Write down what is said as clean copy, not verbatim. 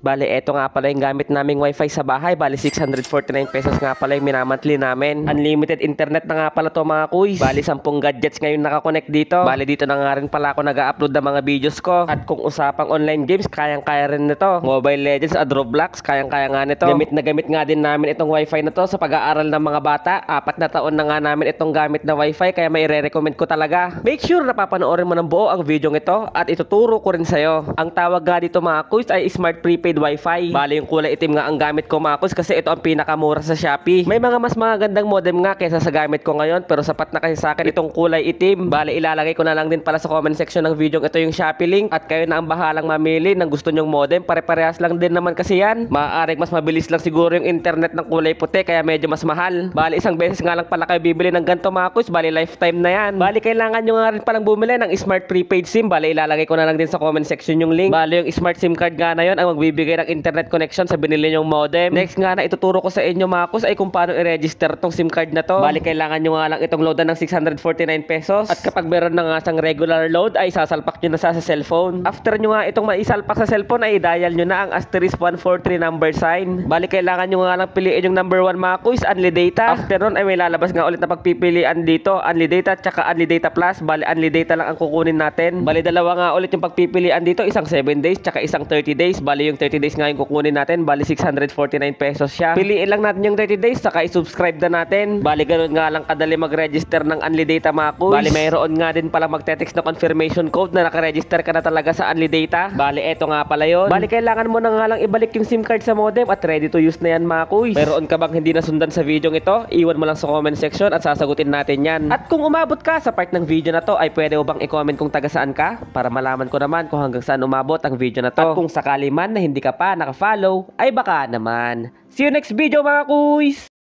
Bali, eto nga pala yung gamit naming wifi sa bahay. Bali, 649 pesos nga pala yung minamantli namin. Unlimited internet na nga pala to mga kuys. Bali, 10 gadgets ngayon nakakonect dito. Bali, dito na nga rin pala ako nag-upload ng mga videos ko. At kung usapang online games, kayang-kaya rin nito. Mobile Legends at Roblox, kayang-kaya nga nito. Gamit nga din namin itong wifi na to sa pag-aaral ng mga bata. 4 na taon na nga namin itong gamit na wifi, kaya may re-recommend ko talaga. Make sure na papanoorin mo ng buo ang video ito at ituturo ko rin sa'yo. Ang tawag nga dito mga kuys ay Smart Prepaid Wi-Fi. Bali, yung kulay itim nga ang gamit ko mga kuys kasi ito ang pinakamura sa Shopee. May mga mas magagandang modem nga kaysa sa gamit ko ngayon, pero sapat na kasi sa akin itong kulay itim. Bali, ilalagay ko na lang din pala sa comment section ng video ito yung Shopee link at kayo na ang bahalang mamili ng gusto nyong modem. Pare-parehas lang din naman kasi yan. Maaaring mas mabilis lang siguro yung internet ng kulay puti kaya medyo mas mahal. Bali, isang beses nga lang pala kayo bibili ng ganito mga kuys. Bali, lifetime na yan. Bali, kailangan nyo nga rin palang bumili ng Smart Prepaid SIM. Bali, ilalagay ko na lang din sa comment section yung link. Bali, yung Smart SIM card nga na yun ang magbibigay ng internet connection sa binili nyong modem. Next nga na ituturo ko sa inyo mga kus ay kung paano i-register tong SIM card na to. Bali, kailangan nyo nga lang itong loadan ng 649 pesos. At kapag meron na nga siyang regular load ay sasalpak nyo na sa cellphone. After nyo nga itong maisalpak sa cellphone ay dial nyo na ang *143 number sign. Bali, kailangan nyo nga lang piliin yung number 1 mga kus, Unli Data. After nun ay may lalabas nga ulit na pagpipilian dito, Unli Data tsaka Unli Data Plus. Bali, Unli Data lang ang kukunin natin. Bali, dalawa nga ulit yung pagpipilian dito, isang 7 days tsaka isang 30 days. Bali, yung 30 days nga yung kukunin natin. Bali, 649 pesos siya. Piliin lang natin yung 30 days saka i-subscribe na natin. Bali, ganun nga lang kadali mag-register ng Unli Data mga kuys. Bali, mayroon nga din pala magte-text na confirmation code na naka-register ka na talaga sa Unli Data. Bali, eto nga pala yun. Bali, kailangan mo na nga lang ibalik yung SIM card sa modem at ready to use na yan mga kuys. Mayroon ka bang hindi nasundan sa video ito? Iwan mo lang sa comment section at sasagutin natin yan. At kung umabot ka sa part ng video na to ay pwede mo bang i-comment kung taga saan ka para malaman ko naman kung hanggang saan umabot ang video na to. At kung sakali man na hindi ka pa naka-follow ay baka naman. See you next video mga kuys!